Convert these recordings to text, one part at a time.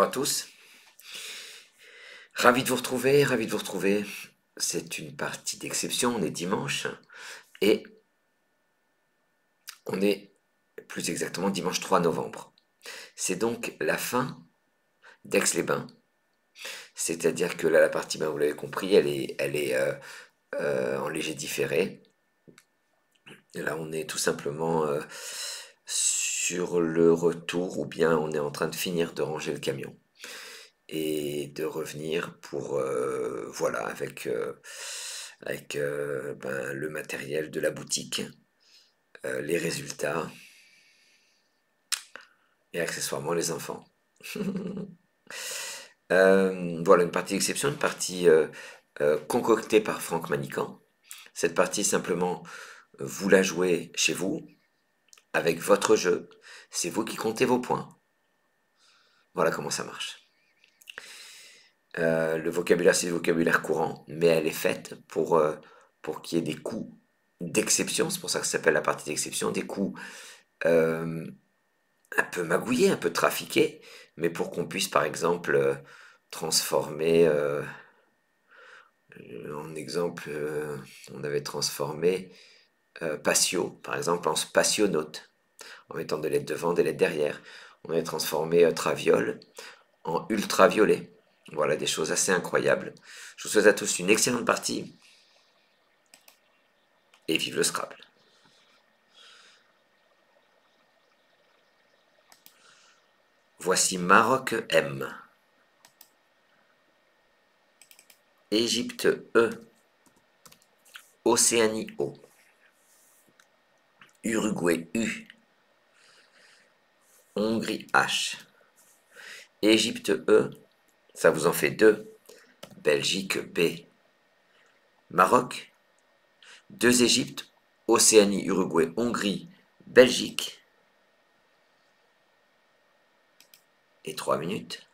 Bonjour à tous, ravi de vous retrouver, ravi de vous retrouver. C'est une partie d'exception, on est dimanche et on est plus exactement dimanche 3 novembre. C'est donc la fin d'Aix-les-Bains, c'est-à-dire que là la partie, vous l'avez compris, elle est en léger différé. Et là on est tout simplement sur le retour ou bien on est en train de finir de ranger le camion et de revenir pour voilà avec le matériel de la boutique, les résultats et accessoirement les enfants. Voilà une partie d'exception, une partie concoctée par Franck Manican. Cette partie simplement vous la jouez chez vous avec votre jeu. C'est vous qui comptez vos points. Voilà comment ça marche. Le vocabulaire, c'est du vocabulaire courant, mais elle est faite pour qu'il y ait des coups d'exception, c'est pour ça que ça s'appelle la partie d'exception, des coups euh, un peu magouillés, un peu trafiqués, mais pour qu'on puisse par exemple transformer, en exemple, on avait transformé patio, par exemple, en spationaute, en mettant des lettres devant, des lettres derrière. On avait transformé traviole en ultraviolet. Voilà, des choses assez incroyables. Je vous souhaite à tous une excellente partie et vive le Scrabble. Voici Maroc M, Égypte E, Océanie O, Uruguay U, Hongrie H, Égypte E, ça vous en fait deux, Belgique B, Maroc, deux Égyptes, Océanie, Uruguay, Hongrie, Belgique, et 3 minutes.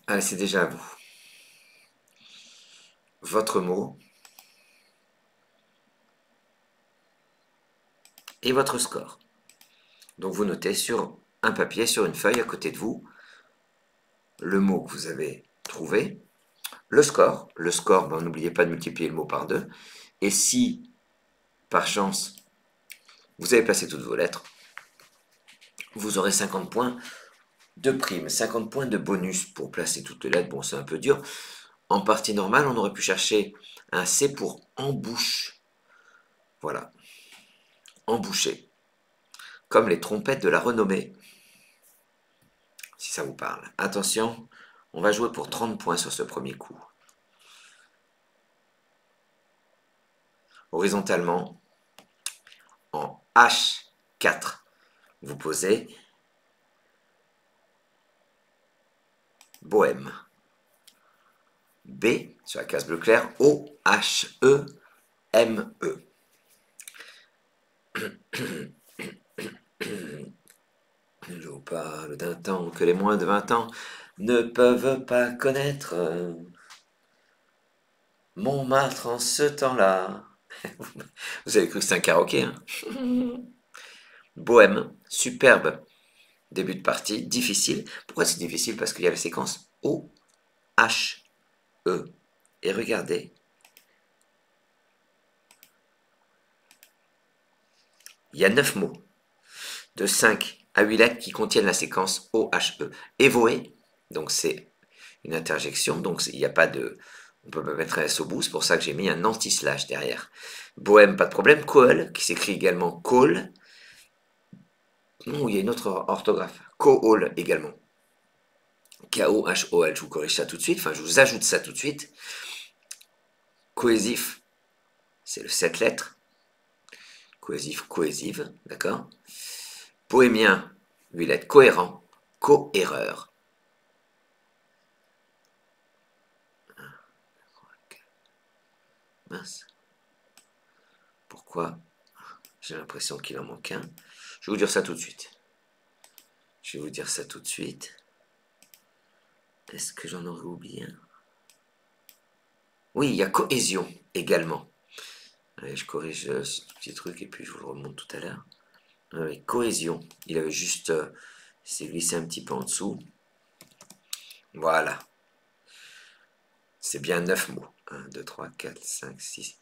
Allez, c'est déjà à vous. votre mot et votre score. Donc vous notez sur un papier, sur une feuille à côté de vous, le mot que vous avez trouvé, le score. Le score, ben, n'oubliez pas de multiplier le mot par 2. Et si, par chance, vous avez placé toutes vos lettres, vous aurez 50 points de prime, 50 points de bonus pour placer toutes les lettres. Bon, c'est un peu dur. En partie normale, on aurait pu chercher un C pour embouche. Voilà, emboucher. Comme les trompettes de la renommée, si ça vous parle. Attention, on va jouer pour 30 points sur ce premier coup. Horizontalement, en H4, vous posez bohème. B, sur la case bleu clair, O-H-E-M-E. Je vous parle d'un temps que les moins de 20 ans ne peuvent pas connaître. Montmartre en ce temps-là. Vous avez cru que c'était un karaoké, hein? Bohème, superbe. Début de partie, difficile. Pourquoi c'est difficile? Parce qu'il y a la séquence O, H, E. Et regardez, il y a 9 mots, de 5 à 8 lettres qui contiennent la séquence O, H, E. Évohé, donc c'est une interjection, donc il n'y a pas de... On peut pas mettre un S au bout, c'est pour ça que j'ai mis un anti-slash derrière. Bohème, pas de problème. Kohl, qui s'écrit également Kohl. Non, il y a une autre orthographe. Kohl également. K-O-H-O-L, je vous corrige ça tout de suite, enfin je vous ajoute ça tout de suite. Cohésif, c'est le 7 lettres. Cohésif, cohésive, d'accord. Bohémien, 8 lettres. Cohérent, co-erreur. Mince. Pourquoi j'ai l'impression qu'il en manque un? Je vais vous dire ça tout de suite. Je vais vous dire ça tout de suite. Est-ce que j'en aurais oublié un? Oui, il y a cohésion également. Allez, je corrige ce petit truc et puis je vous le remonte tout à l'heure. Oui, cohésion. Il avait juste... s'est glissé un petit peu en dessous. Voilà. C'est bien 9 mots. 1, 2, 3, 4, 5, 6.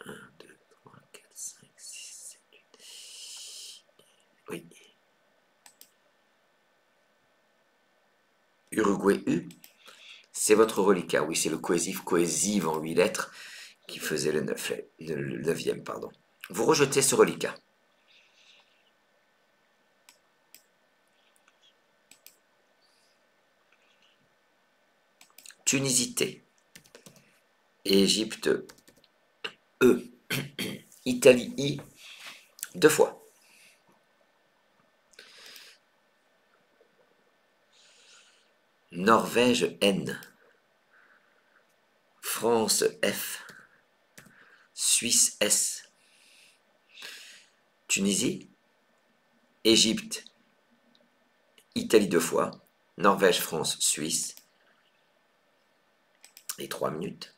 1, 2, 3, 4, 5, 6, 7, 8. Oui. Uruguay U, c'est votre reliquat. Oui, c'est le cohésif cohésive en 8 lettres qui faisait le 9e. Pardon. Vous rejetez ce reliquat. Tunisie T. Égypte E. Italie I, 2 fois. Norvège N. France F. Suisse S. Tunisie, Égypte, Italie 2 fois, Norvège, France, Suisse, et 3 minutes.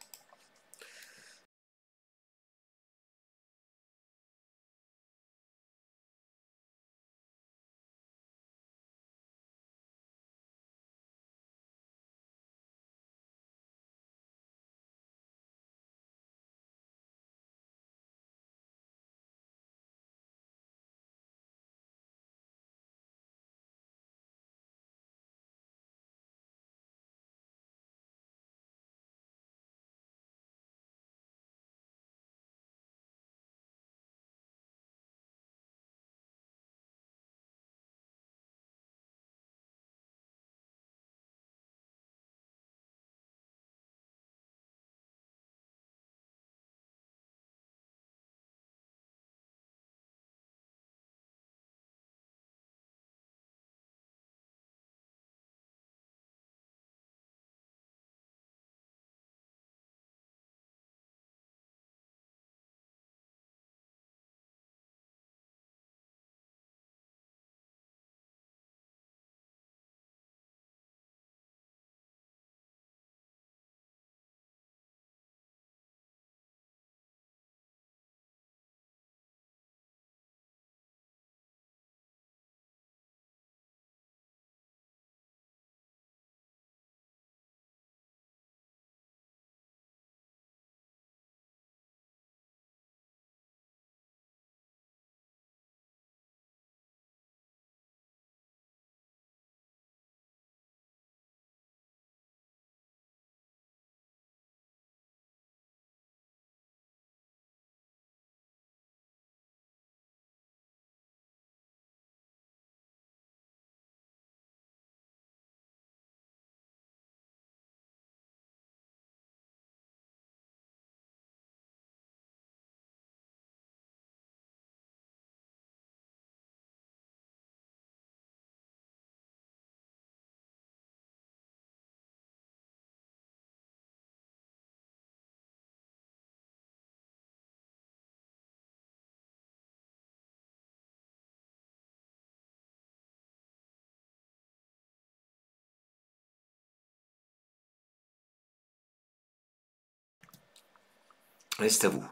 Allez, c'est à vous.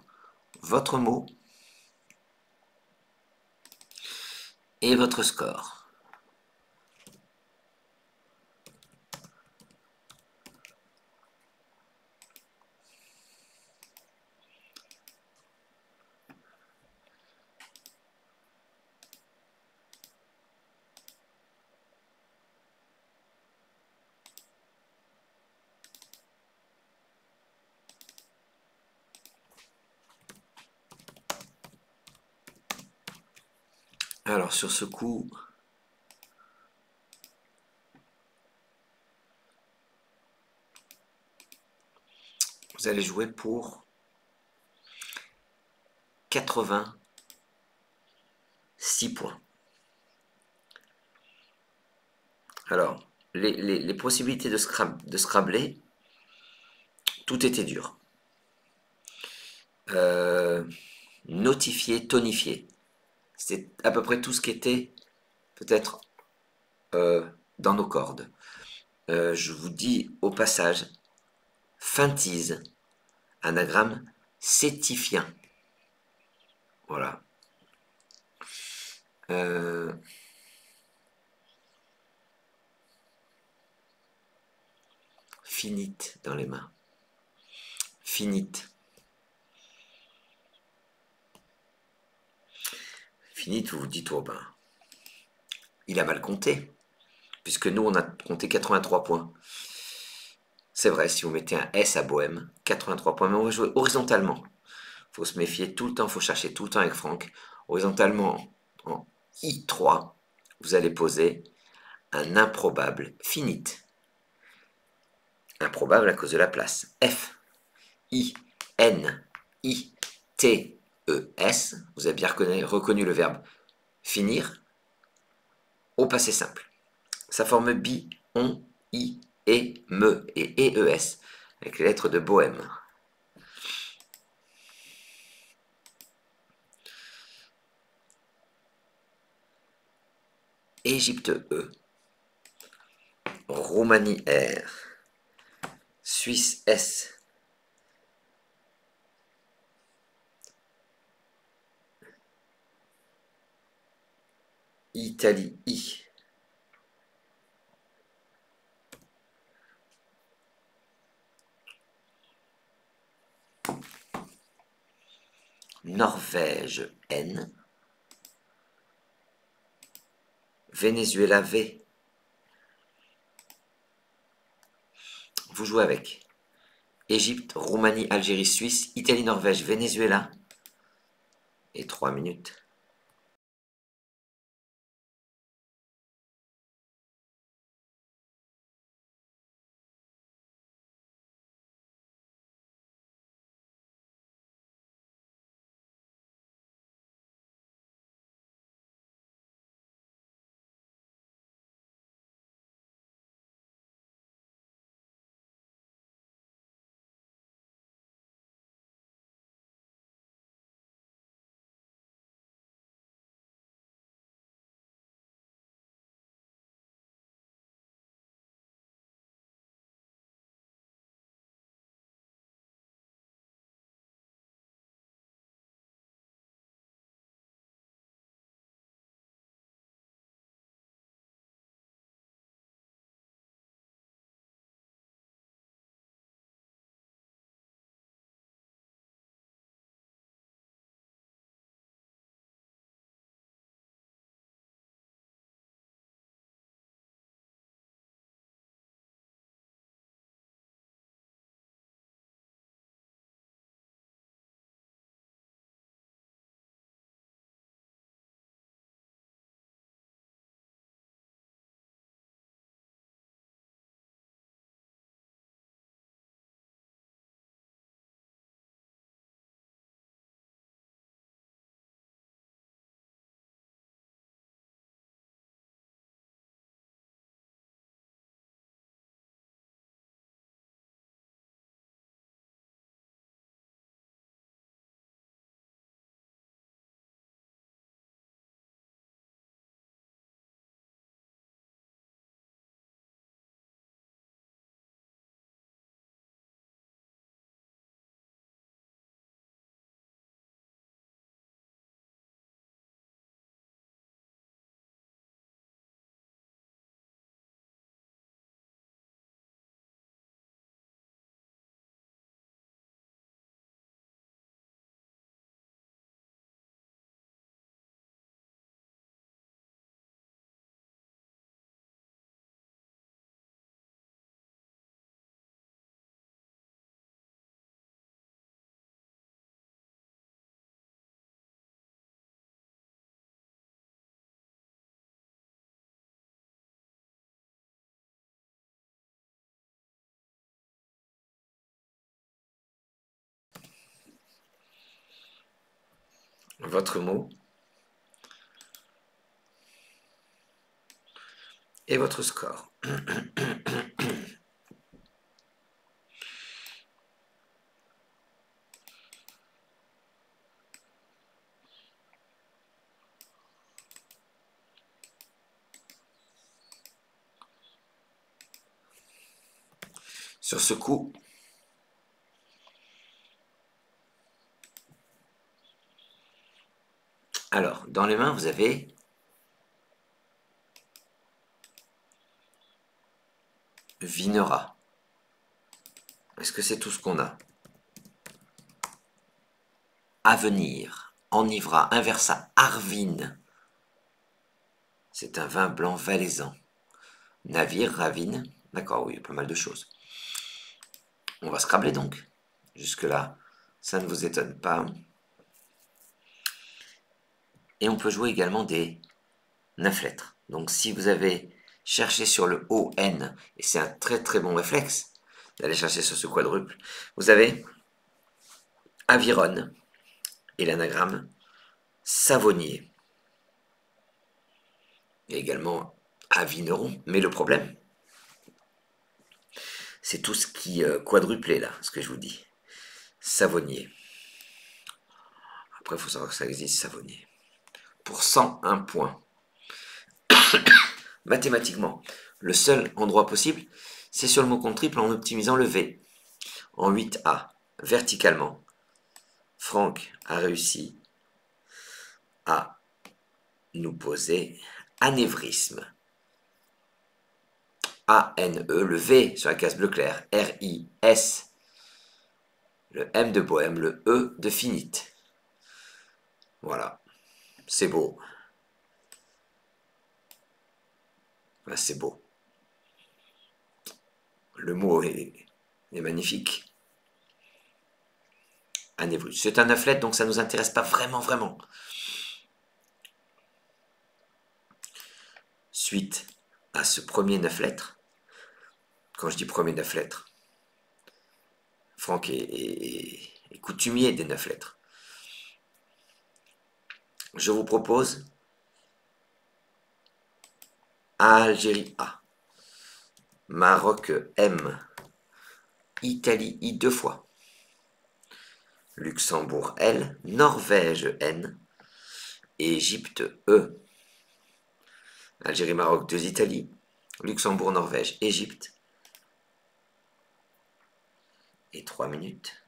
Votre mot et votre score. Alors sur ce coup, vous allez jouer pour 86 points. Alors, les possibilités de scrabler, tout était dur. Notifier, tonifier. C'est à peu près tout ce qui était peut-être dans nos cordes. Je vous dis au passage, feintise, anagramme sétifien. Voilà. Finite dans les mains. Finite. Finite, vous vous dites, oh ben, il a mal compté, puisque nous, on a compté 83 points. C'est vrai, si vous mettez un S à Bohème, 83 points, mais on va jouer horizontalement. Faut se méfier tout le temps, faut chercher tout le temps avec Franck. Horizontalement, en I3, vous allez poser un improbable finite. Improbable à cause de la place. F, I, N, I, T, E, S. Vous avez bien reconnu le verbe finir au passé simple. Ça forme bi, on, I, et, me et EES avec les lettres de Bohème. Égypte E, Roumanie R, Suisse S, Italie I, Norvège N, Venezuela V. Vous jouez avec Égypte, Roumanie, Algérie, Suisse, Italie, Norvège, Venezuela. Et 3 minutes. votre mot et votre score. Sur ce coup, alors, dans les mains, vous avez Vinera. Est-ce que c'est tout ce qu'on a? Avenir, Enivra, Inversa, Arvine. C'est un vin blanc valaisan. Navire, Ravine. D'accord, oui, pas mal de choses. On va scrabler donc. Jusque-là, ça ne vous étonne pas. Et on peut jouer également des 9 lettres. Donc si vous avez cherché sur le ON, et c'est un très très bon réflexe d'aller chercher sur ce quadruple, vous avez Aviron et l'anagramme Savonnier. Il y a également Avineron, mais le problème, c'est tout ce qui quadruplé là, ce que je vous dis. Savonnier. Après, il faut savoir que ça existe, Savonnier. Pour 101 points. Mathématiquement, le seul endroit possible, c'est sur le mot compte triple en optimisant le V. En 8A, verticalement, Franck a réussi à nous poser anévrisme. A-N-E, le V sur la case bleu clair, R-I-S, le M de bohème, le E de finite. Voilà, c'est beau. Voilà, c'est beau. Le mot est magnifique. Anévrisme. C'est un 9 lettres, donc ça ne nous intéresse pas vraiment. Suite à ce premier 9 lettres, quand je dis premier 9 lettres, Franck est coutumier des 9 lettres. Je vous propose Algérie A, Maroc M, Italie I 2 fois, Luxembourg L, Norvège N, Égypte E. Algérie, Maroc, 2 Italie, Luxembourg, Norvège, Égypte. Et 3 minutes.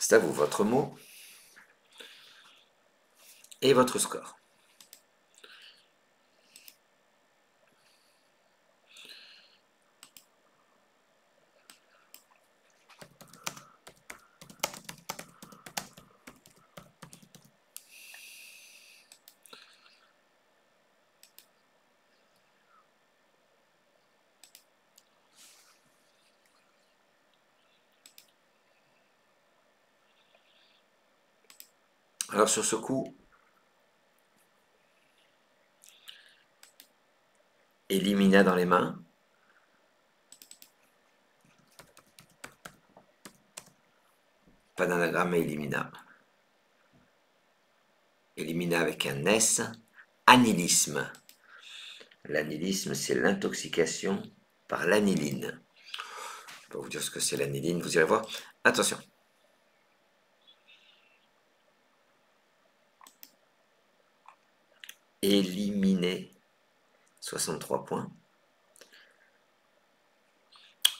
C'est à vous, votre mot et votre score. Alors sur ce coup, Elimina dans les mains. Pas d'anagramme, mais Elimina. Elimina avec un S. Anilisme. L'anilisme, c'est l'intoxication par l'aniline. Je ne vais pas vous dire ce que c'est l'aniline, vous irez voir. Attention. Éliminé, 63 points.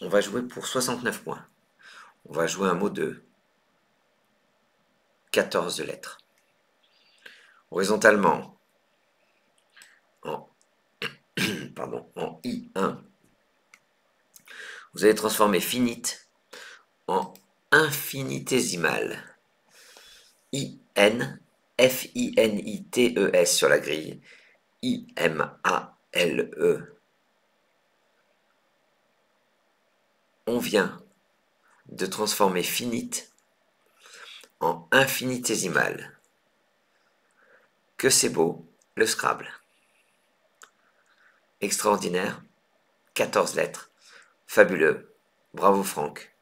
On va jouer pour 69 points. On va jouer un mot de 14 lettres. Horizontalement, en, en I1, vous allez transformer finite en infinitésimale. I-N, F-I-N-I-T-E-S sur la grille. I-M-A-L-E. On vient de transformer finite en infinitésimale. Que c'est beau, le Scrabble. Extraordinaire, 14 lettres. Fabuleux. Bravo Franck.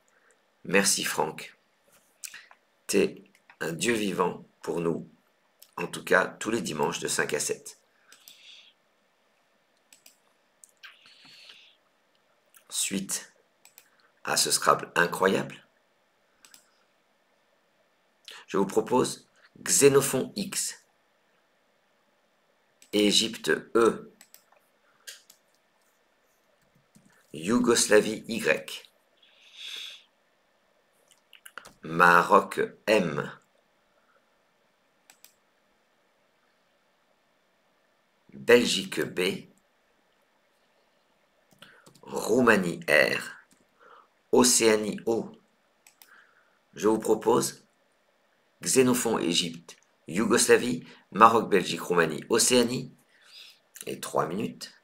Merci Franck. T'es un dieu vivant pour nous. En tout cas, tous les dimanches de 5 à 7. Suite à ce Scrabble incroyable, je vous propose Xénophon X, Égypte E, Yougoslavie Y, Maroc M, Belgique B, Roumanie R, Océanie O. Je vous propose Xénophon Égypte, Yougoslavie, Maroc, Belgique, Roumanie, Océanie, et 3 minutes.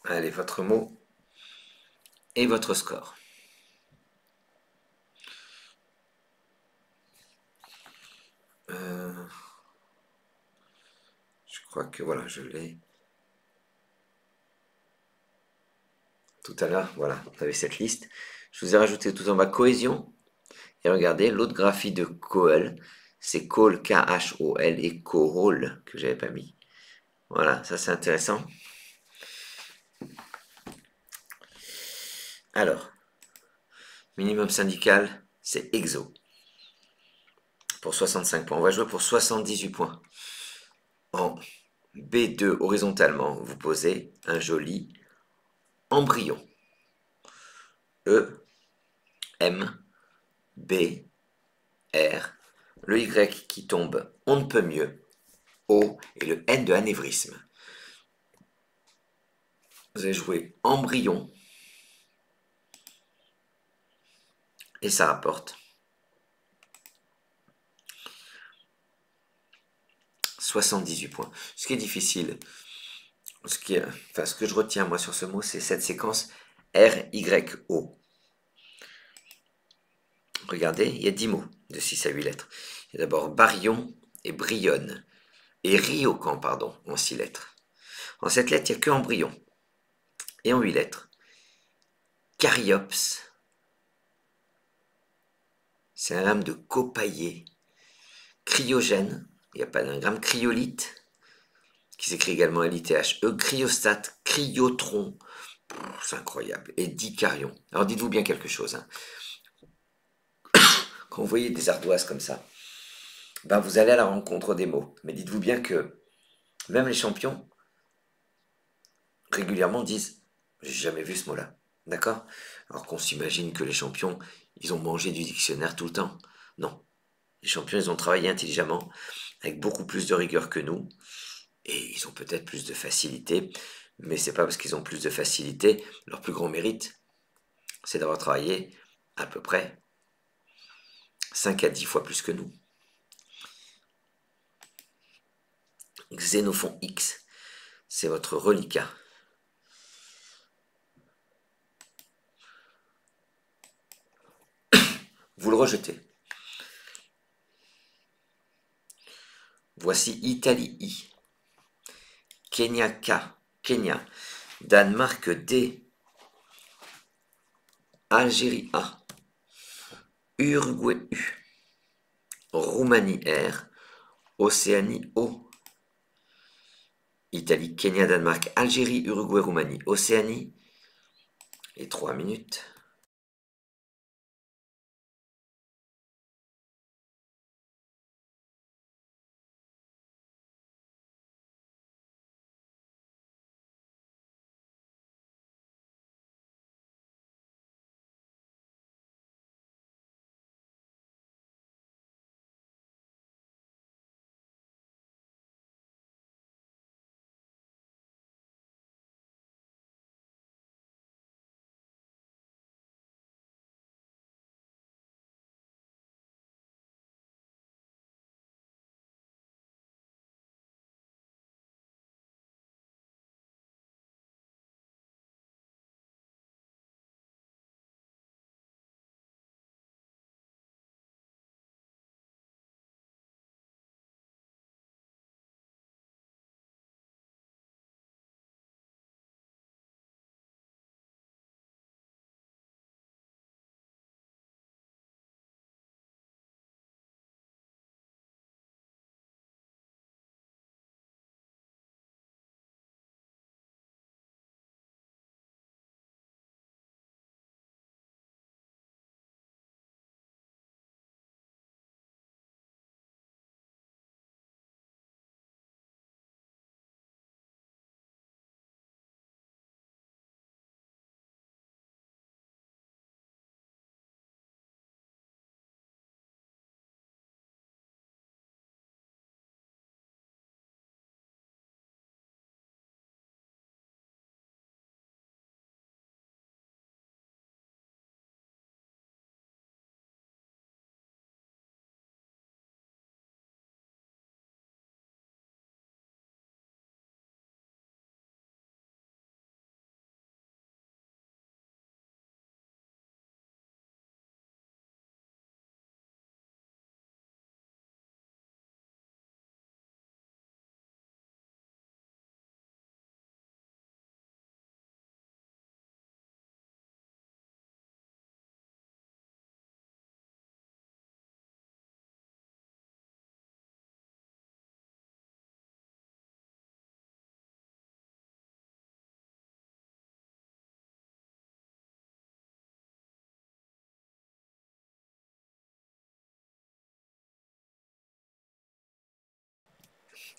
Allez, votre mot et votre score. Je crois que voilà, je l'ai. Tout à l'heure, voilà, vous avez cette liste. Je vous ai rajouté tout en bas cohésion. Et regardez, l'autre graphie de Kohl, c'est Kohl, K-H-O-L, et Kohl, que j'avais pas mis. Voilà, ça c'est intéressant. Alors, minimum syndical, c'est EXO. Pour 65 points. On va jouer pour 78 points. En B2, horizontalement, vous posez un joli embryon. E, M, B, R, le Y qui tombe, on ne peut mieux, O, et le N de anévrisme. Vous allez jouer embryon, et ça rapporte 78 points. Ce qui est difficile, ce que je retiens moi sur ce mot, c'est cette séquence R-Y-O. Regardez, il y a 10 mots de 6 à 8 lettres. Il y a d'abord baryon et brionne, et riocan, pardon, en 6 lettres. En 7 lettres, il n'y a que embryon. Et en 8 lettres, caryops, c'est un gramme de copaillé. Cryogène, il n'y a pas d'anagramme. Cryolite, qui s'écrit également L-I-T-H-E. Cryostate, cryotron, c'est incroyable. Et dicarion. Alors dites-vous bien quelque chose. Hein. Quand vous voyez des ardoises comme ça, ben vous allez à la rencontre des mots. Mais dites-vous bien que même les champions, régulièrement disent j'ai jamais vu ce mot-là. D'accord. Alors qu'on s'imagine que les champions, ils ont mangé du dictionnaire tout le temps. Non. Les champions, ils ont travaillé intelligemment, avec beaucoup plus de rigueur que nous, et ils ont peut-être plus de facilité, mais c'est pas parce qu'ils ont plus de facilité, leur plus grand mérite, c'est d'avoir travaillé à peu près 5 à 10 fois plus que nous. Xénophon X, c'est votre reliquat. Vous le rejetez. Voici Italie I, Kenya K, Kenya, Danemark D, Algérie A, Uruguay U, Roumanie R, Océanie O, Italie, Kenya, Danemark, Algérie, Uruguay, Roumanie, Océanie, et 3 minutes.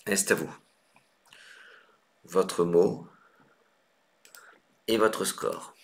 C'est à vous. Votre mot et votre score.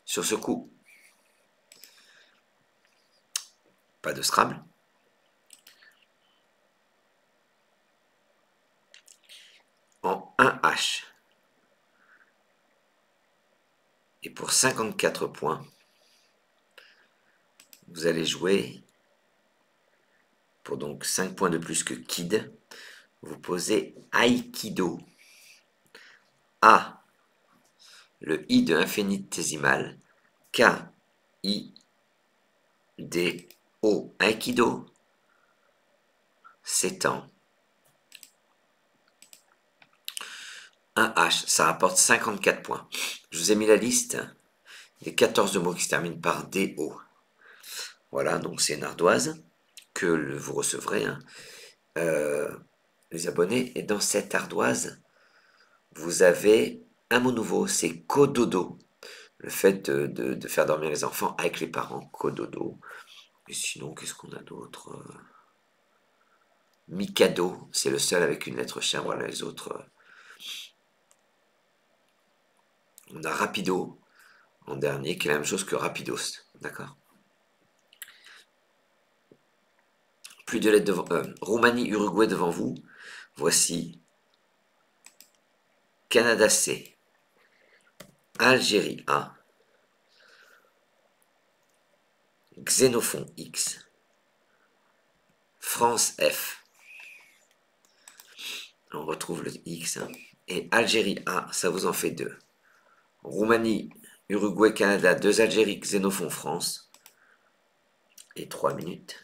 Sur ce coup, pas de Scrabble. En 1H. Et pour 54 points, vous allez jouer, pour donc 5 points de plus que Kid, vous posez Aikido. A, le I de infinitésimal, K-I-D-O. Aikido s'étend. 1H, ça rapporte 54 points. Je vous ai mis la liste des 14 mots qui se terminent par DO. Voilà, donc c'est une ardoise que vous recevrez, hein, les abonnés. Et dans cette ardoise, vous avez un mot nouveau, c'est cododo. Le fait de faire dormir les enfants avec les parents, cododo. Et sinon, qu'est-ce qu'on a d'autre? Mikado, c'est le seul avec une lettre chère. Voilà, les autres. On a Rapido en dernier, qui est la même chose que Rapidos. D'accord? Plus de lettres devant. Roumanie, Uruguay devant vous. Voici Canada C, Algérie A, Xénophon X, France F. On retrouve le X. Hein. Et Algérie A, ça vous en fait deux. Roumanie, Uruguay, Canada, 2 Algérie, Xénophon France. Et 3 minutes.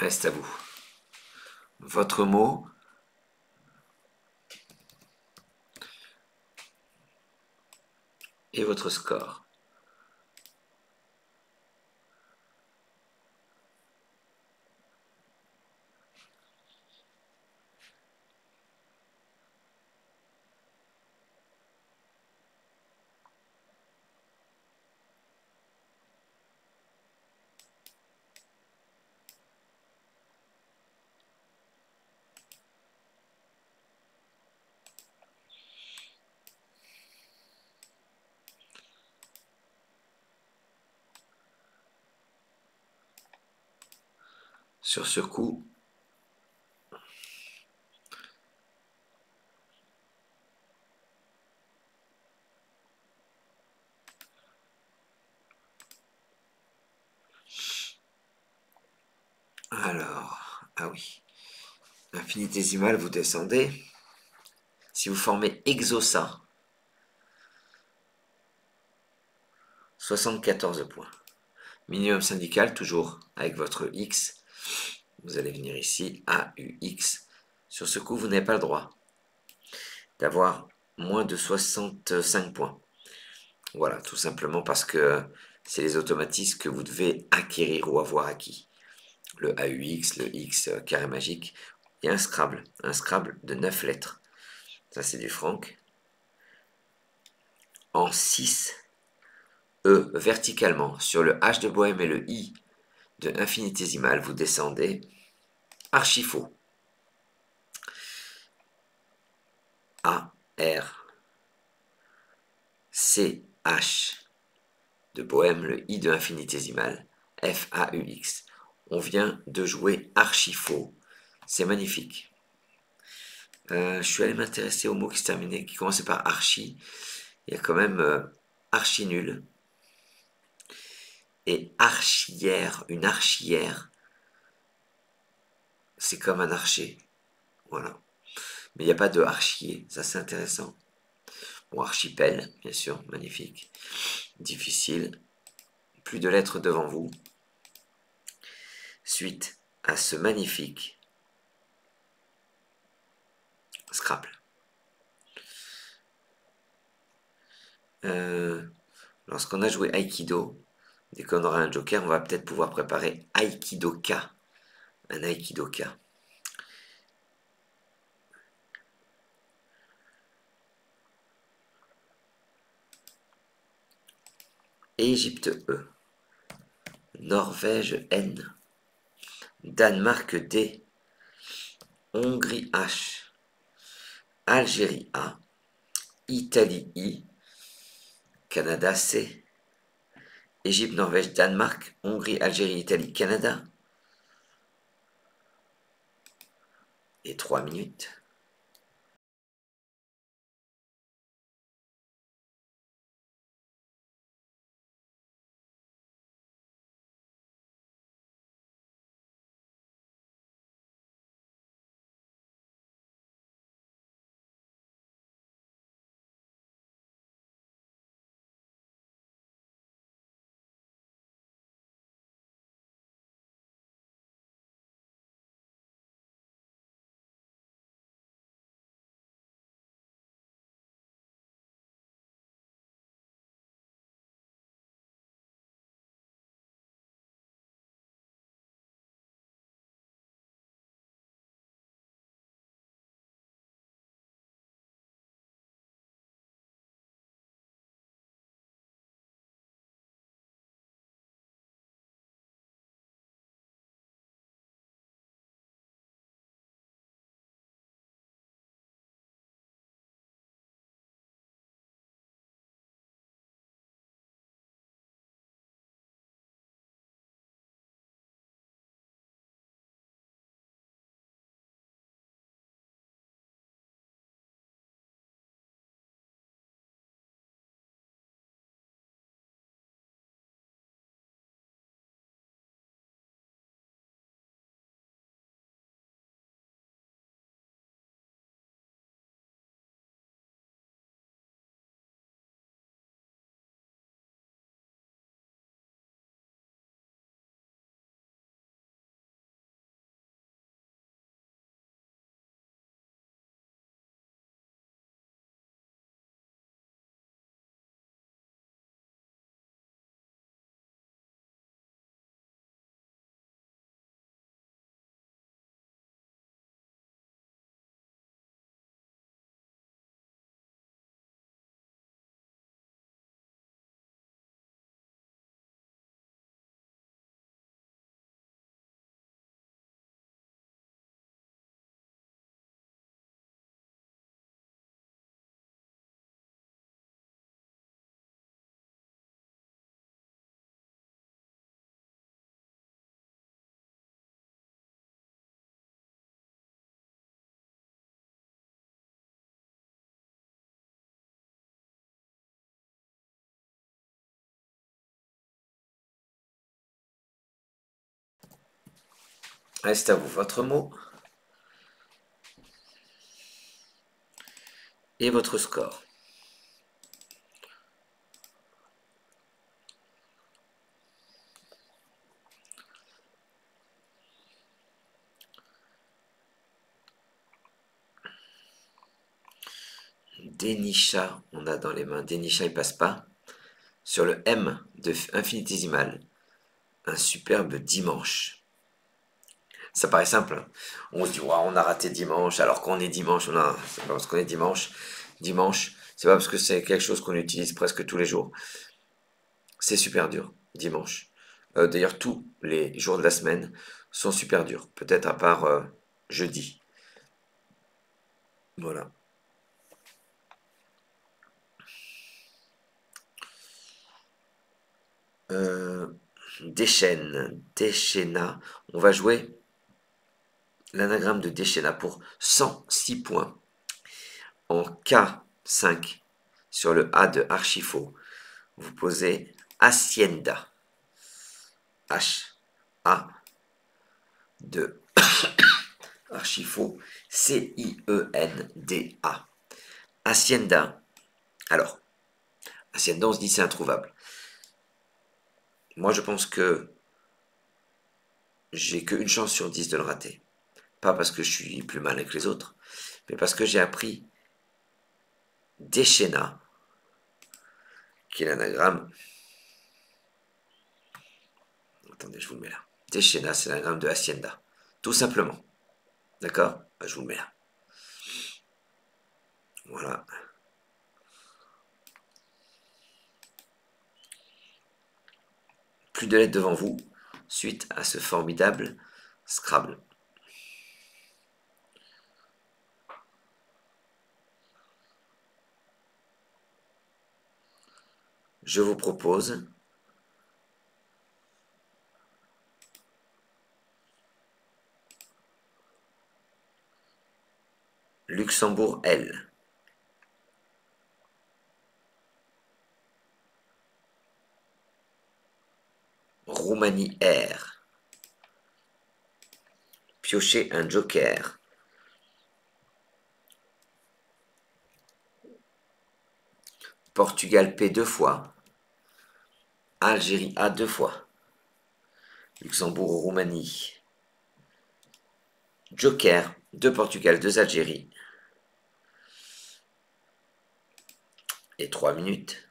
Reste à vous. Votre mot et votre score. Sur ce coup, alors, ah oui, infinitésimal, vous descendez. Si vous formez exosa, 74 points. Minimum syndical, toujours avec votre X. Vous allez venir ici, AUX. Sur ce coup, vous n'avez pas le droit d'avoir moins de 65 points. Voilà, tout simplement parce que c'est les automatismes que vous devez acquérir ou avoir acquis. Le AUX, le X carré magique, et un Scrabble de 9 lettres. Ça, c'est du franc. En 6 E verticalement sur le H de Bohème et le I de infinitésimal, vous descendez archi faux. A, R, C, H de Bohème, le I de infinitésimal, F, A, U, X. On vient de jouer archi faux. C'est magnifique. Je suis allé m'intéresser au mot qui se terminait, qui commençait par archi. Il y a quand même archi nul. Et archière, une archière, c'est comme un archer. Voilà. Mais il n'y a pas de archier, ça c'est intéressant. Bon, archipel, bien sûr, magnifique. Difficile. Plus de lettres devant vous. Suite à ce magnifique Scrabble. Lorsqu'on a joué Aikido, dès qu'on aura un joker, on va peut-être pouvoir préparer Aikidoka. Un Aikidoka. Égypte E. Norvège N. Danemark D. Hongrie H. Algérie A. Italie I. Canada C. Égypte, Norvège, Danemark, Hongrie, Algérie, Italie, Canada. Et 3 minutes. Reste à vous votre mot et votre score. Dénicha, on a dans les mains. Dénicha, il passe pas. Sur le M de infinitésimal, un superbe dimanche. Ça paraît simple, hein. On se dit, wow, on a raté dimanche, alors qu'on est dimanche, c'est pas parce qu'on est dimanche. Dimanche, c'est pas parce que c'est quelque chose qu'on utilise presque tous les jours. C'est super dur, dimanche. D'ailleurs, tous les jours de la semaine sont super durs. Peut-être à part jeudi. Voilà. Euh, déchaîna. On va jouer l'anagramme de déchaîna pour 106 points. En K5, sur le A de Archifaux, vous posez Hacienda. H, A, de Archifaux, C-I-E-N-D-A. Hacienda. Alors, Hacienda, on se dit c'est introuvable. Moi, je pense que j'ai qu'une chance sur 10 de le rater. Pas parce que je suis plus malin que les autres, mais parce que j'ai appris Déchaîna, qui est l'anagramme. Attendez, je vous le mets là. Déchaîna, c'est l'anagramme de Hacienda. Tout simplement. D'accord? Je vous le mets là. Voilà. Plus de lettres devant vous, suite à ce formidable Scrabble. Je vous propose Luxembourg L, Roumanie R, piocher un joker, Portugal P 2 fois, Algérie A 2 fois, Luxembourg Roumanie, joker, 2 Portugal, 2 Algérie, et 3 minutes.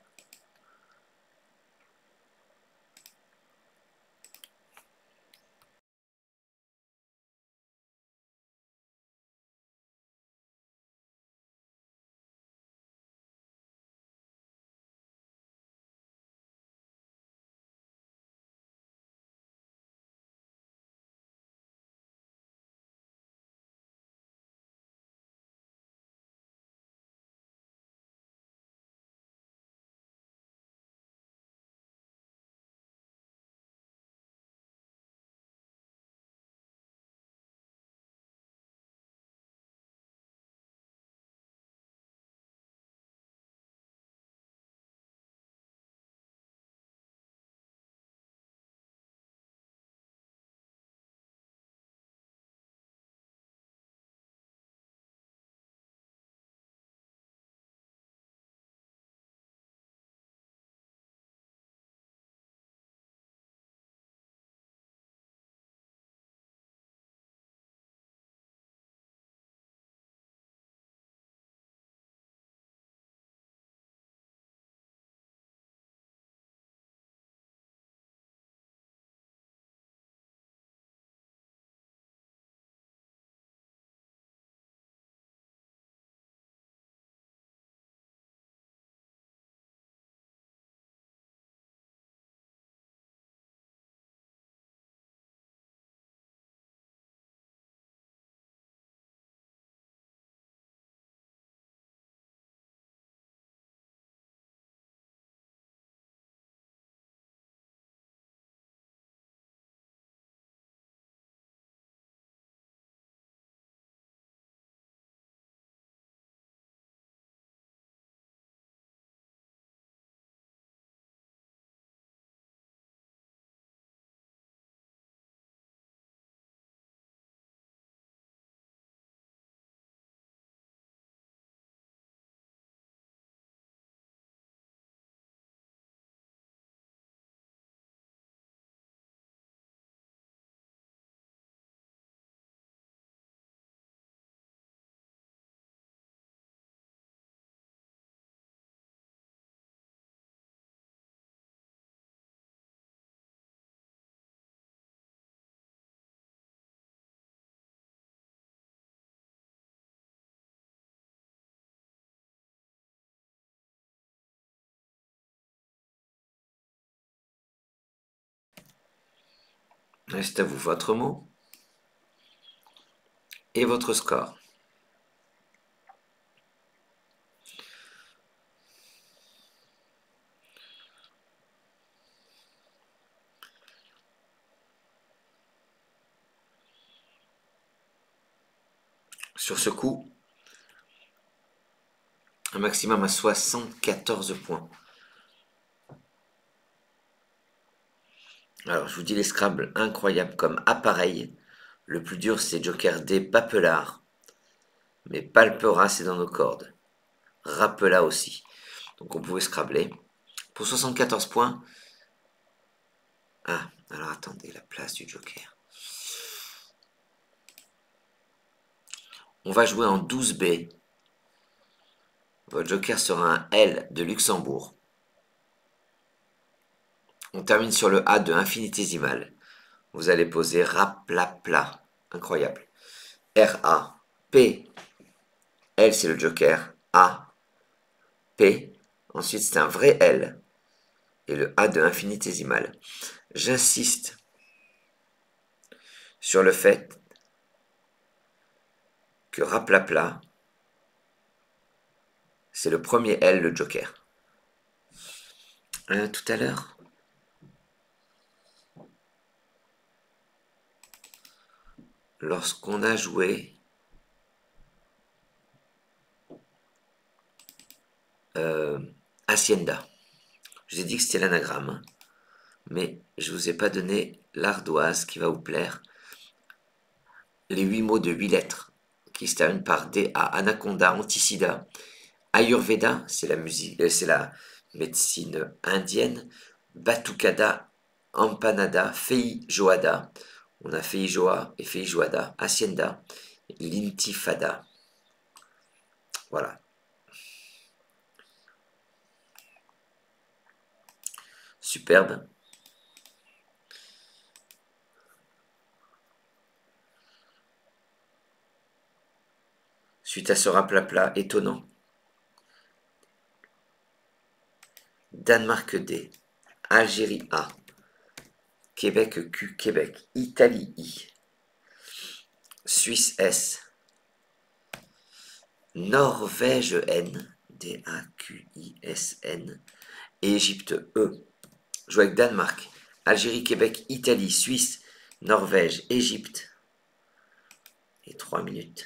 Reste à vous votre mot et votre score. Sur ce coup, un maximum à 74 points. Alors, je vous dis les Scrabble incroyables comme appareil. Le plus dur, c'est Joker D, Papelard. Mais Palpera, c'est dans nos cordes. Rappela aussi. Donc, on pouvait Scrabbler. Pour 74 points. Ah, alors attendez, la place du Joker. On va jouer en 12B. Votre Joker sera un L de Luxembourg. On termine sur le A de infinitésimal. Vous allez poser Raplapla. Incroyable. R-A. P. L, c'est le Joker. A. P. Ensuite, c'est un vrai L. Et le A de infinitésimal. J'insiste sur le fait que Raplapla, c'est le premier L, le Joker. Tout à l'heure, lorsqu'on a joué Hacienda, je vous ai dit que c'était l'anagramme, hein, mais je ne vous ai pas donné l'ardoise qui va vous plaire. Les 8 mots de 8 lettres qui se terminent par D, A, Anaconda, Anticida. Ayurveda, c'est la musique, c'est la médecine indienne. Batucada, Empanada, Feijoada. On a Feijoa et Feijoada. Hacienda, l'Intifada. Voilà. Superbe. Suite à ce raplapla étonnant, Danemark D, Algérie A, Québec Q, Québec, Italie I, Suisse S, Norvège N, D-A-Q-I-S-N, et Égypte E. Joue avec Danemark, Algérie, Québec, Italie, Suisse, Norvège, Égypte. Et 3 minutes.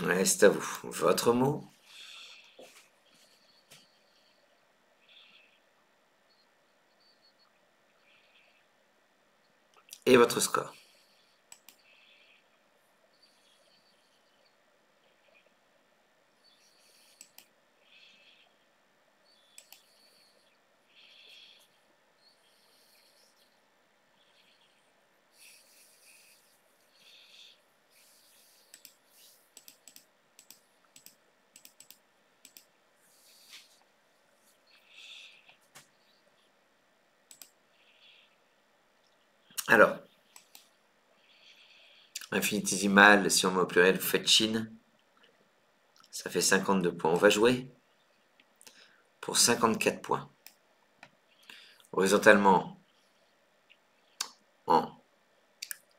Ouais, c'est à vous. Votre mot et votre score. Alors, infinitésimal, si on met au pluriel, vous faites chine. Ça fait 52 points. On va jouer pour 54 points. Horizontalement, en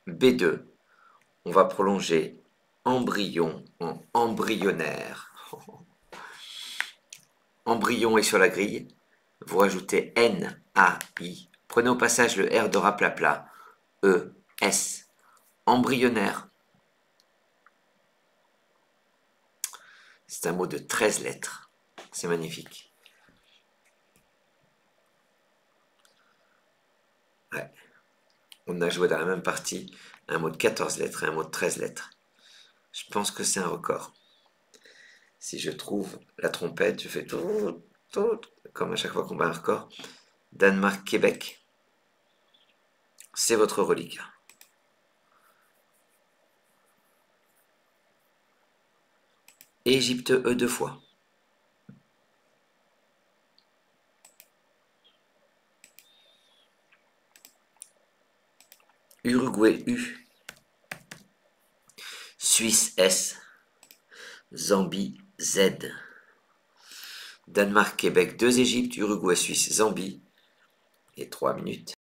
B2, on va prolonger embryon en embryonnaire. Embryon est sur la grille. Vous rajoutez N, A, I. Prenez au passage le R de raplapla. E, S. Embryonnaire. C'est un mot de 13 lettres. C'est magnifique. Ouais. On a joué dans la même partie un mot de 14 lettres et un mot de 13 lettres. Je pense que c'est un record. Si je trouve la trompette, je fais tout, tout, comme à chaque fois qu'on bat un record. Danemark, Québec, c'est votre reliquat. Égypte, E deux fois. Uruguay, U. Suisse, S. Zambie, Z. Danemark, Québec, 2 Égypte, Uruguay, Suisse, Zambie. Et 3 minutes.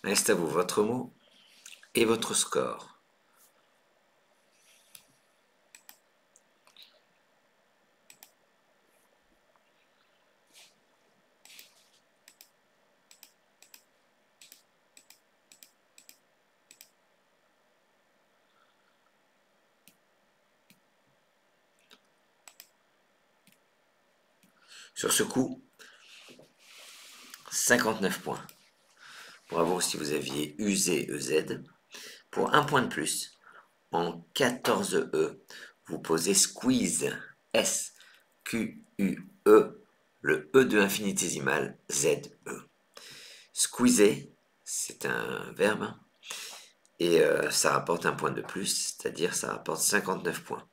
Reste à vous votre mot et votre score. Sur ce coup, 59 points. Bravo si vous aviez usé EZ. Pour un point de plus, en 14E, vous posez squeeze, S-Q-U-E, le E de infinitésimal, Z-E. Squeezer, c'est un verbe, et ça rapporte un point de plus, c'est-à-dire ça rapporte 59 points.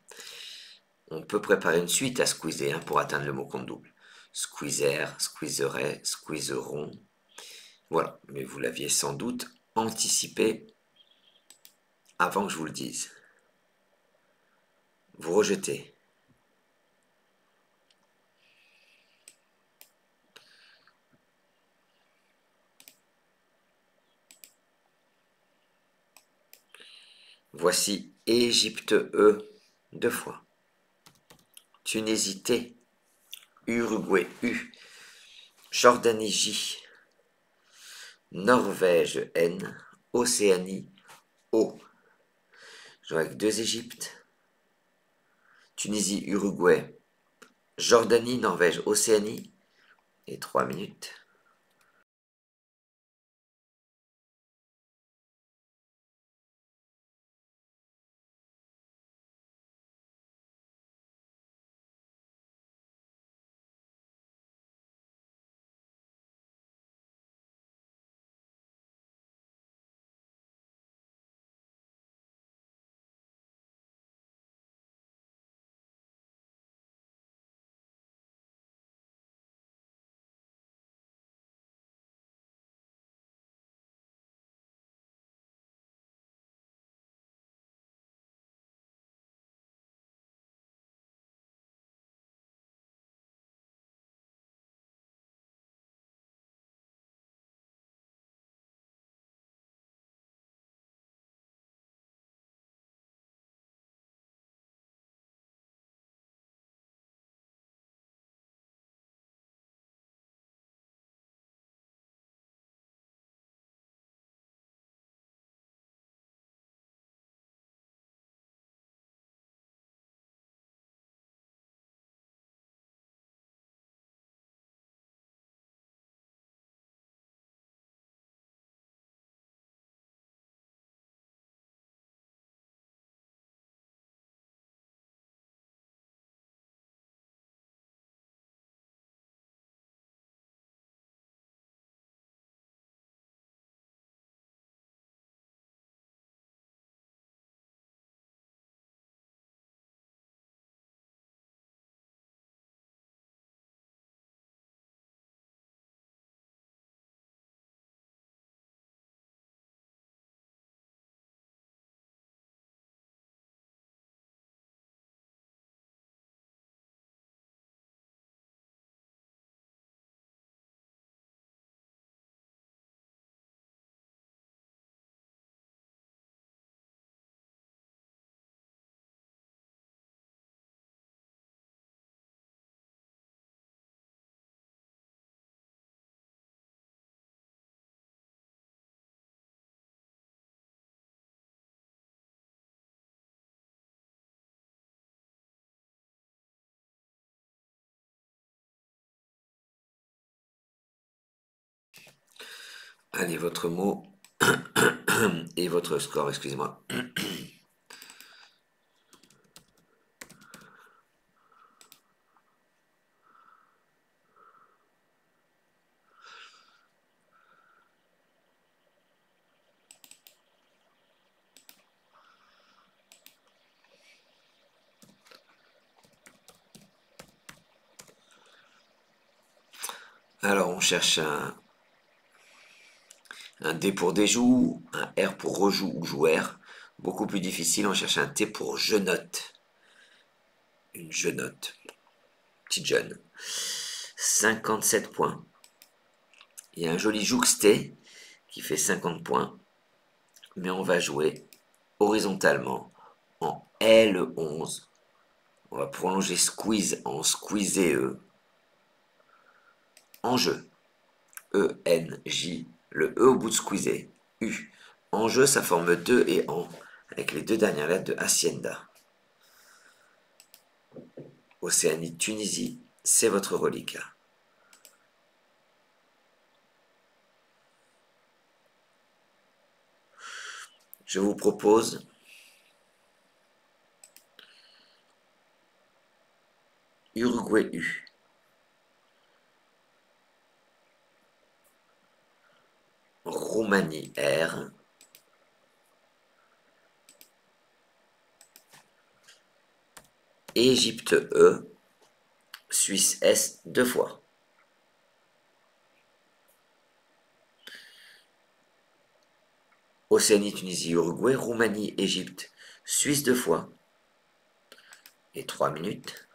On peut préparer une suite à squeezer pour atteindre le mot compte double. Squeezer, squeezerait, squeezeront. Voilà, mais vous l'aviez sans doute anticipé avant que je vous le dise. Vous rejetez. Voici Égypte E 2 fois. Tunisie T. Uruguay U. Jordanie J. Norvège N. Océanie O. Je joue avec 2 Égyptes. Tunisie, Uruguay, Jordanie, Norvège, Océanie. Et 3 minutes. Allez, votre mot et votre score, excusez-moi. Alors, on cherche un D pour déjoue, un R pour rejoue ou joueur. Beaucoup plus difficile, on cherche un T pour je note. Une je note. Petite jeune. 57 points. Il y a un joli jouxté qui fait 50 points. Mais on va jouer horizontalement en L11. On va prolonger squeeze en squeezer E. En jeu. E-N-J. Le E au bout de squeezer. U. En jeu, ça forme 2 et en, avec les 2 dernières lettres de Hacienda. Océanie, Tunisie. c'est votre reliquat. Je vous propose Uruguay U. Roumanie R. Égypte E. Suisse S 2 fois. Océanie, Tunisie, Uruguay, Roumanie, Égypte, Suisse 2 fois. Et 3 minutes.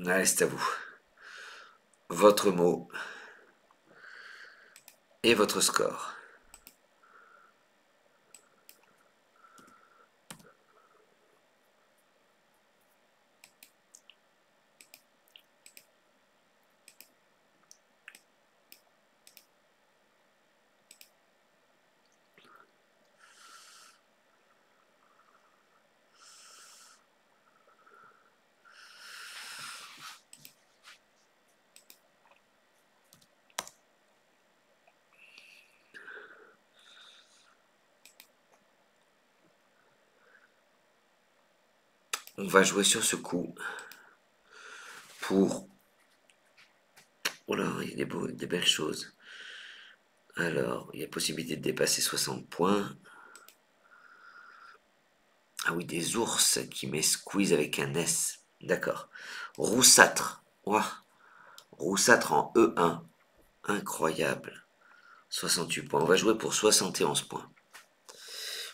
Allez, c'est à vous. Votre mot et votre score. On va jouer sur ce coup pour... Oh là, il y a des belles choses. Alors, il y a possibilité de dépasser 60 points. Ah oui, des ours qui met squeeze avec un S. D'accord. Roussâtre. Ouah. Roussâtre en E1. Incroyable. 68 points. On va jouer pour 71 points.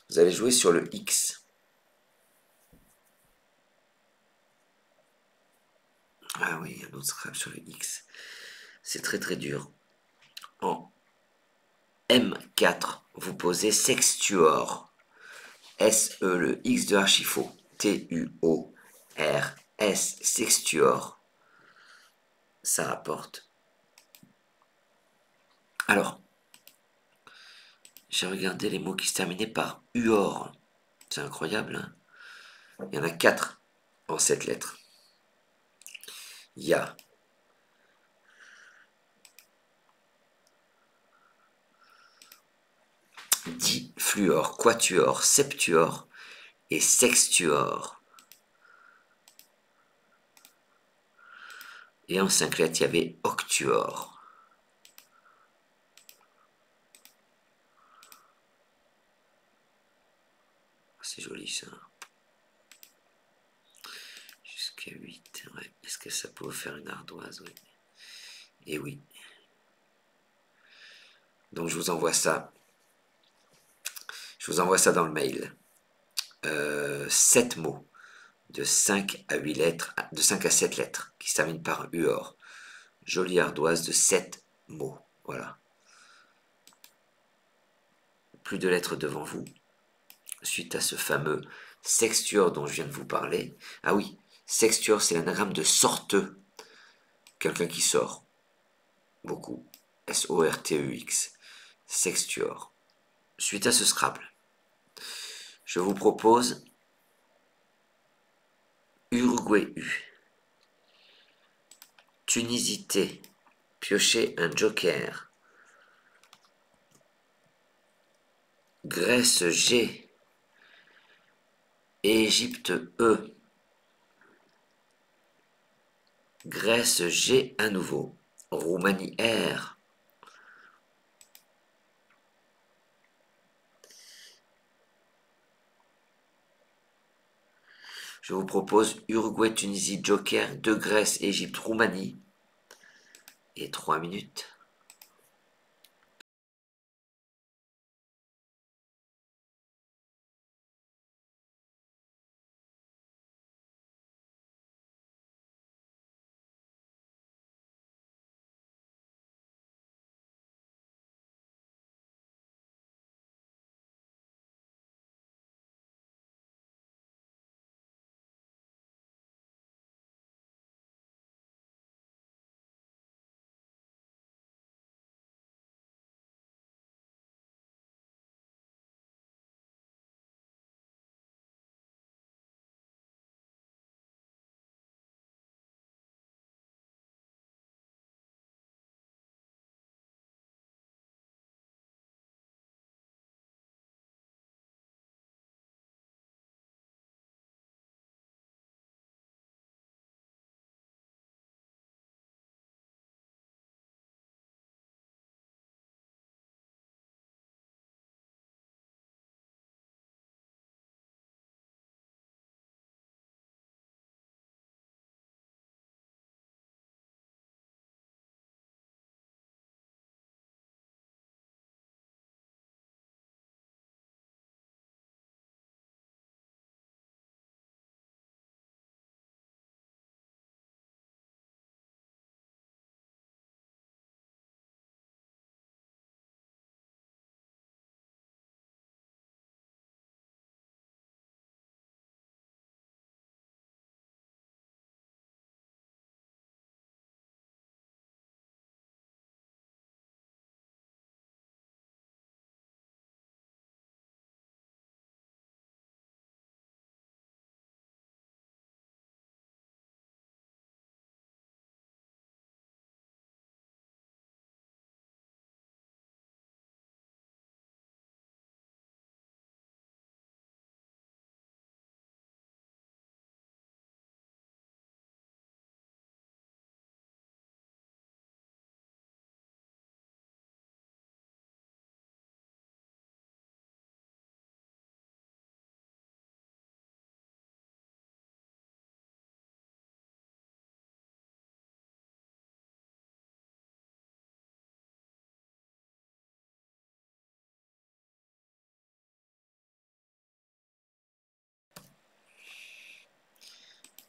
Vous allez jouer sur le X. Ah oui, un autre scrap sur le X. C'est très très dur. En M4, vous posez Sextuor. S-E, le X de Archifaux. T-U-O-R-S, Sextuor. Ça rapporte. Alors, J'ai regardé les mots qui se terminaient par uor. C'est incroyable, hein? Il y en a 4 en 7 lettres. Il y a difluor, quatuor, septuor et sextuor. Et en 5 lettres, il y avait octuor. C'est joli ça. Jusqu'à 8. Ouais. Est-ce que ça peut faire une ardoise? Oui. Et oui. Donc je vous envoie ça. Je vous envoie ça dans le mail. 7 mots de 5 à 8 lettres, de 5 à 7 lettres, qui se terminent par uor. Jolie ardoise de 7 mots. Voilà. Plus de lettres devant vous. Suite à ce fameux sextuor dont je viens de vous parler. Ah oui, sextuor, c'est l'anagramme de sorteux. Quelqu'un qui sort. Beaucoup. S-O-R-T-E-X. Sextuor. Suite à ce Scrabble, je vous propose Uruguay U. Tunisie T. Piochez un joker. Grèce G. Égypte E. Grèce G à nouveau. Roumanie R. Je vous propose Uruguay, Tunisie, Joker, 2 Grèce, Égypte, Roumanie. Et 3 minutes.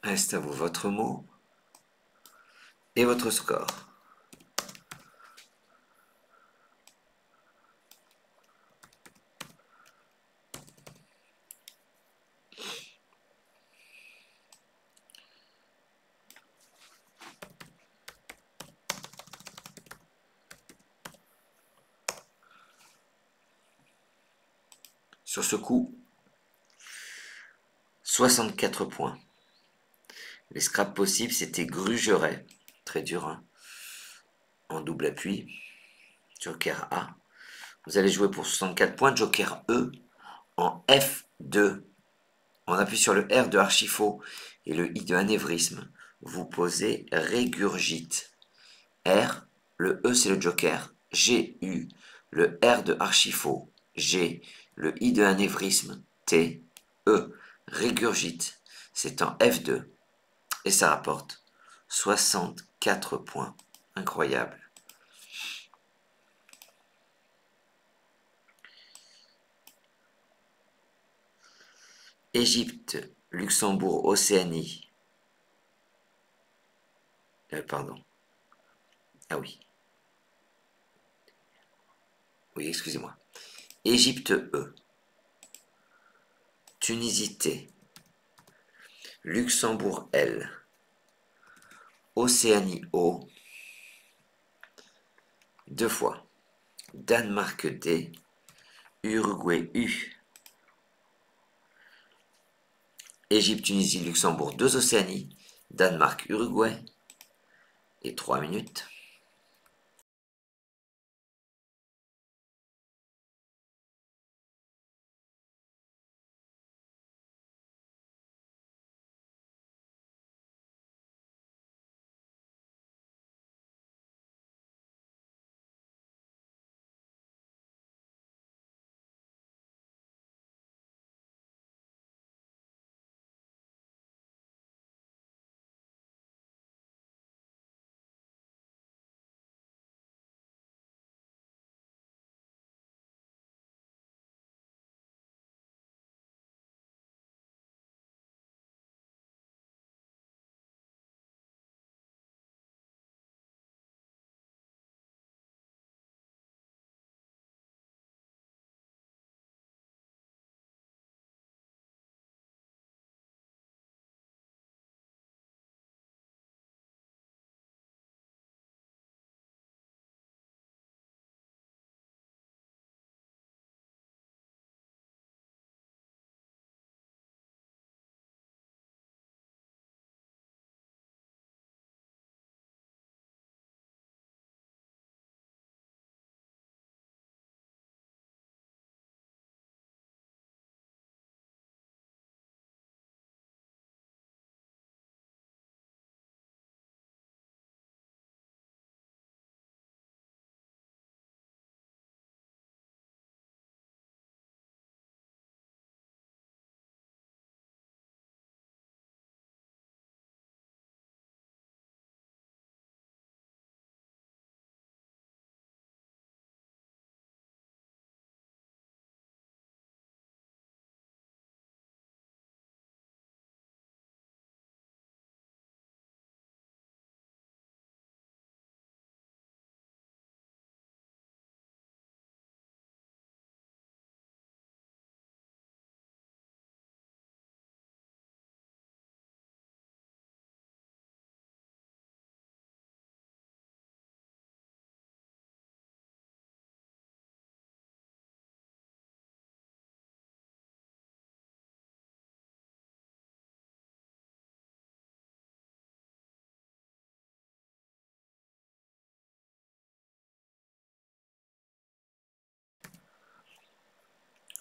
Reste à vous votre mot et votre score. Sur ce coup, 64 points. Les scraps possibles, c'était Grugeret, très dur, hein, en double appui. Joker A. Vous allez jouer pour 64 points. Joker E en F2. On appuie sur le R de Archifaux et le I de anévrisme. Vous posez Régurgite. R, le E c'est le Joker. G, U, le R de Archifaux. G, le I de anévrisme. T, E, Régurgite. C'est en F2. Et ça rapporte 64 points. Incroyable. Égypte, Luxembourg, Océanie. Pardon. Ah oui. Oui, excusez-moi. Égypte E. Tunisie T. Luxembourg L. Océanie O. Deux fois. Danemark D. Uruguay U. Égypte, Tunisie, Luxembourg, deux Océanies. Danemark, Uruguay. Et 3 minutes.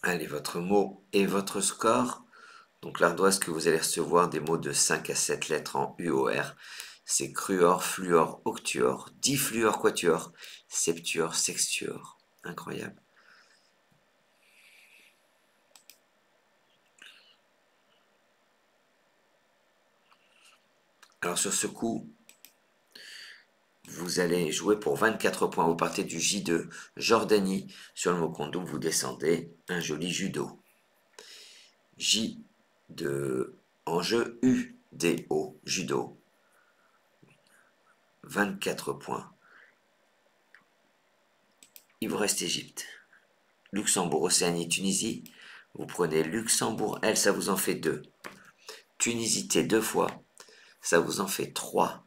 Allez, votre mot et votre score. Donc l'ardoise que vous allez recevoir, des mots de 5 à 7 lettres en UOR, c'est cruor, fluor, octuor, difluor, quatuor, septuor, sextuor. Incroyable. Alors sur ce coup, vous allez jouer pour 24 points. Vous partez du J2, Jordanie. Sur le mot Kondo, vous descendez un joli judo. J de enjeu, U, D, O, judo. 24 points. Il vous reste Égypte. Luxembourg, Océanie, Tunisie. Vous prenez Luxembourg, L, ça vous en fait 2. Tunisie, T, 2 fois. Ça vous en fait 3.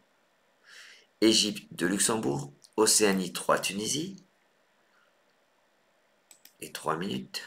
Égypte de Luxembourg. Océanie, 3 Tunisie. Et 3 minutes.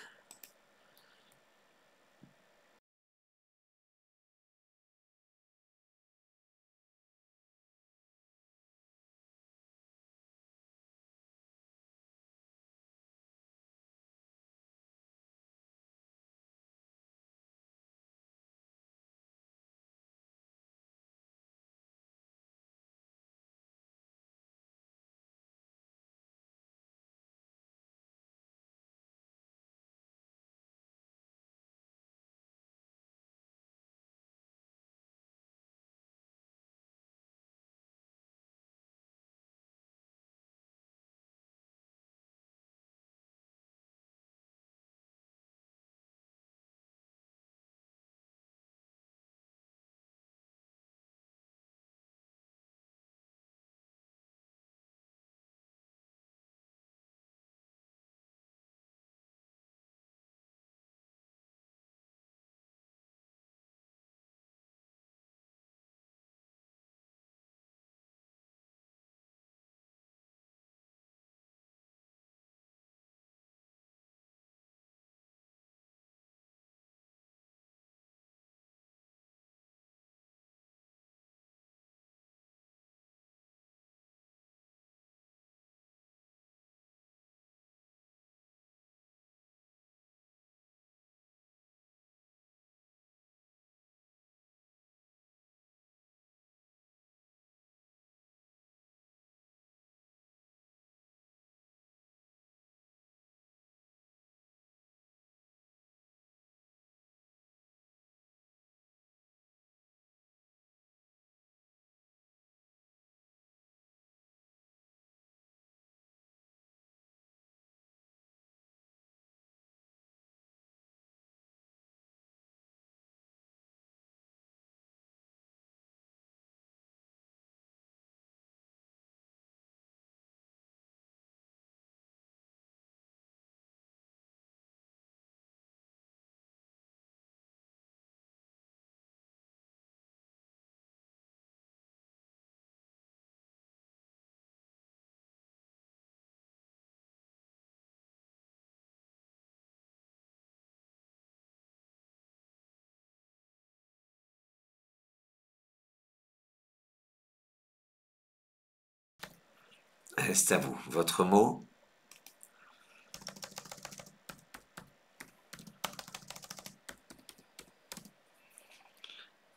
C'est à vous. Votre mot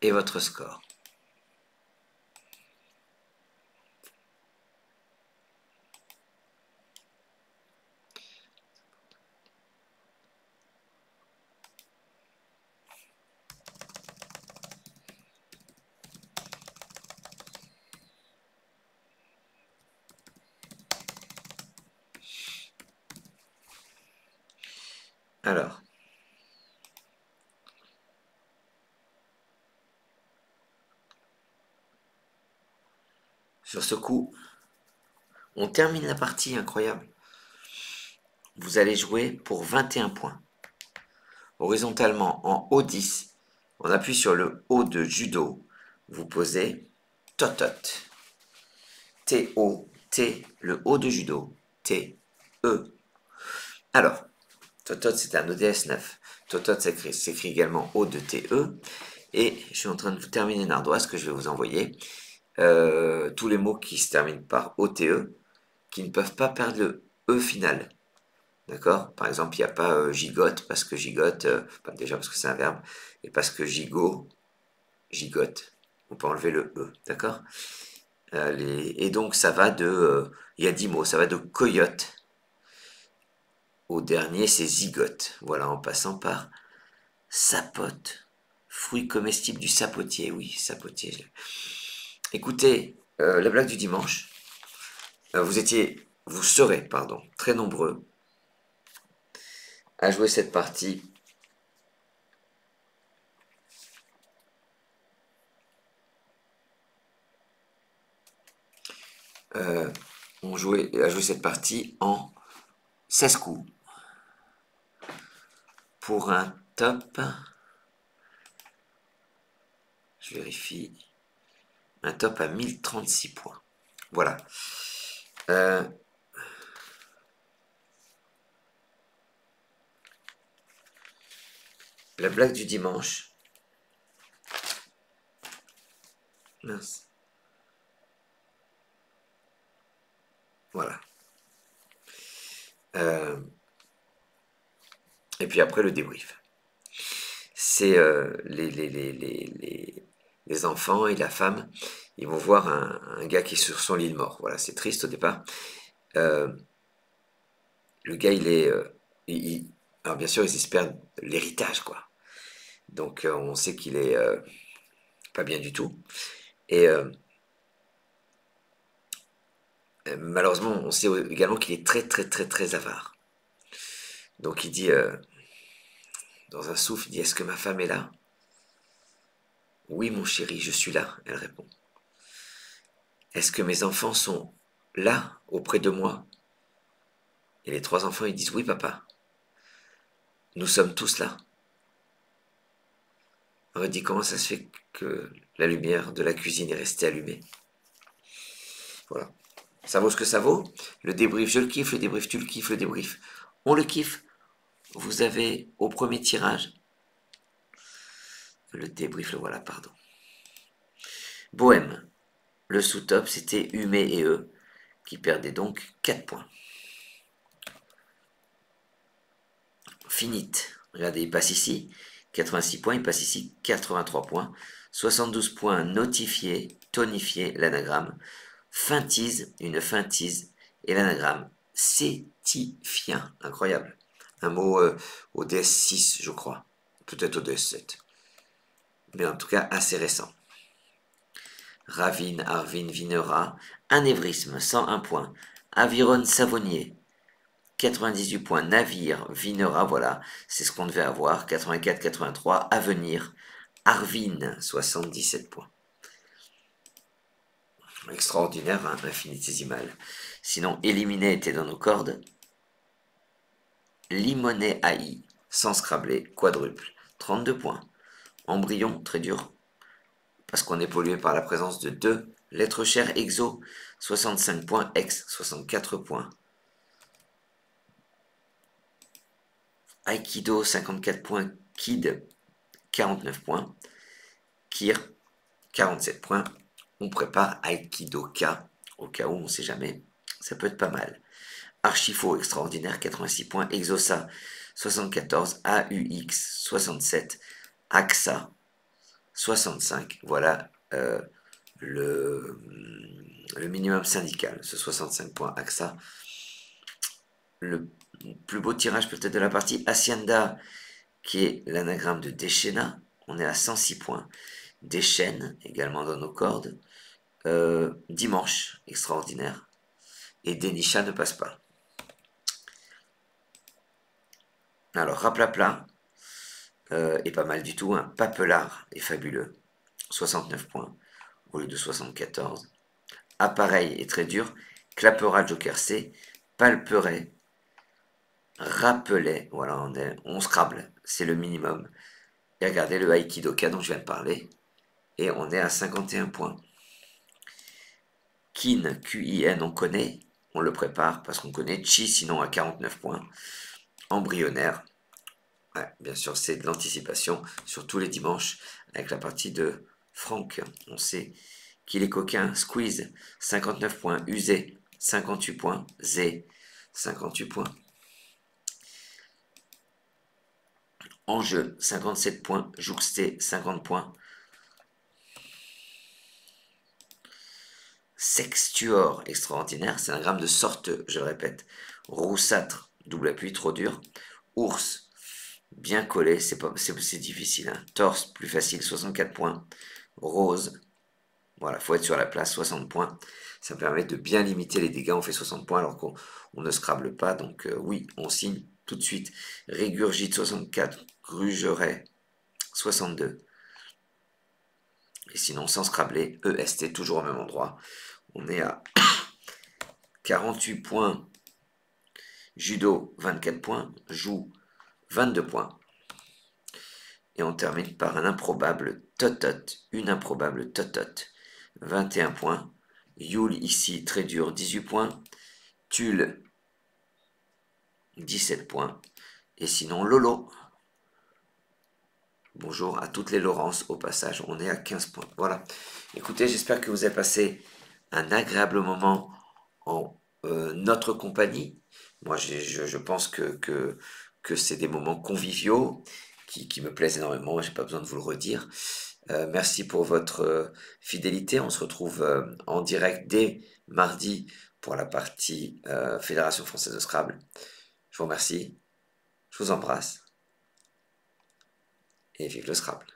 et votre score. Alors, sur ce coup, on termine la partie, incroyable. Vous allez jouer pour 21 points. Horizontalement, en haut 10, on appuie sur le haut de judo. Vous posez totot. T-O-T, le haut de judo. T-E. Alors, totot, c'est un ODS 9. Totot s'écrit également O de T-E. Et je suis en train de vous terminer une ardoise que je vais vous envoyer. Tous les mots qui se terminent par O-T-E, qui ne peuvent pas perdre le E final. D'accord? Par exemple, il n'y a pas gigote, parce que gigote, déjà parce que c'est un verbe, et parce que gigot, gigote. On peut enlever le E, d'accord? Et donc, ça va de... il y a 10 mots, ça va de coyote. Au dernier, c'est zigote. Voilà, en passant par sapote. Fruit comestible du sapotier, oui, sapotier. Écoutez, la blague du dimanche. Vous serez, pardon, très nombreux à jouer cette partie. À jouer cette partie en 16 coups. Pour un top, je vérifie, un top à 1036 points. Voilà. La blague du dimanche. Mince. Voilà. Et puis après le débrief. C'est les enfants et la femme, ils vont voir un gars qui est sur son lit de mort. Voilà, c'est triste au départ. Le gars, alors bien sûr, ils espèrent l'héritage, quoi. Donc on sait qu'il est pas bien du tout. Et malheureusement, on sait également qu'il est très très très très avare. Donc il dit, dans un souffle, il dit, est-ce que ma femme est là? Oui, mon chéri, je suis là, elle répond. Est-ce que mes enfants sont là, auprès de moi? Et les 3 enfants, ils disent, oui, papa. Nous sommes tous là. On dit, comment ça se fait que la lumière de la cuisine est restée allumée? Voilà. Ça vaut ce que ça vaut. Le débrief, je le kiffe. Le débrief, tu le kiffes. Le débrief, on le kiffe. Vous avez au premier tirage. Le débrief, le voilà, pardon. Bohème. Le sous-top, c'était Humé et eux, qui perdaient donc 4 points. Finite. Regardez, il passe ici. 86 points, il passe ici. 83 points. 72 points notifiés, tonifiés, l'anagramme. Fintise, une fintise, et l'anagramme cétifien. Incroyable. Un mot au DS6, je crois. Peut-être au DS7. Mais en tout cas, assez récent. Ravine, Arvine, Vinera. Anévrisme, 101 points. Aviron, Savonnier. 98 points. Navire, Vinera, voilà. C'est ce qu'on devait avoir. 84, 83. Avenir. Arvine, 77 points. Extraordinaire, hein, infinitésimal. Sinon, éliminé était dans nos cordes. Limonet AI, sans scrabler, quadruple, 32 points. Embryon, très dur, parce qu'on est pollué par la présence de 2 lettres chères exo, 65 points, ex, 64 points. Aikido, 54 points, Kid, 49 points. Kir, 47 points. On prépare Aikido K, au cas où, on ne sait jamais. Ça peut être pas mal. Archifaux, extraordinaire, 86 points. Exosa, 74. AUX, 67. AXA, 65. Voilà le, le minimum syndical, ce 65 points AXA. Le plus beau tirage peut-être de la partie, Hacienda, qui est l'anagramme de Deschena. On est à 106 points. Deschênes, également dans nos cordes. Dimanche, extraordinaire. Et Denisha ne passe pas. Alors, Raplapla est pas mal du tout. Un Papelard est fabuleux. 69 points au lieu de 74. Appareil est très dur. Clappera Joker C. Palperait. Rappelait. Voilà, on Scrabble. C'est le minimum. Et regardez le Aikidoka dont je viens de parler. Et on est à 51 points. Kin, Q-I-N, on connaît. On le prépare parce qu'on connaît. Chi, sinon à 49 points. Embryonnaire. Ouais, bien sûr, c'est de l'anticipation sur tous les dimanches avec la partie de Franck. On sait qu'il est coquin. Squeeze, 59 points. Usé, 58 points. Z, 58 points. Enjeu, 57 points. Jouxté, 50 points. Sextuor, extraordinaire. C'est un gramme de sorte, je le répète. Roussâtre, double appui, trop dur. Ours, bien collé, c'est difficile. Hein. Torse, plus facile, 64 points. Rose, voilà, faut être sur la place, 60 points. Ça permet de bien limiter les dégâts. On fait 60 points alors qu'on ne scrable pas. Donc oui, on signe tout de suite. Régurgite, 64. Grugeret, 62. Et sinon, sans scrabler, EST, toujours au même endroit. On est à 48 points. Judo, 24 points. Joue, 22 points. Et on termine par un improbable totot. Une improbable totot. 21 points. Yule ici, très dur, 18 points. Tulle, 17 points. Et sinon, Lolo. Bonjour à toutes les Laurence au passage. On est à 15 points. Voilà. Écoutez, j'espère que vous avez passé un agréable moment en notre compagnie. Moi, je pense que c'est des moments conviviaux qui me plaisent énormément. Je n'ai pas besoin de vous le redire. Merci pour votre fidélité. On se retrouve en direct dès mardi pour la partie Fédération française de Scrabble. Je vous remercie. Je vous embrasse. Et vive le Scrabble.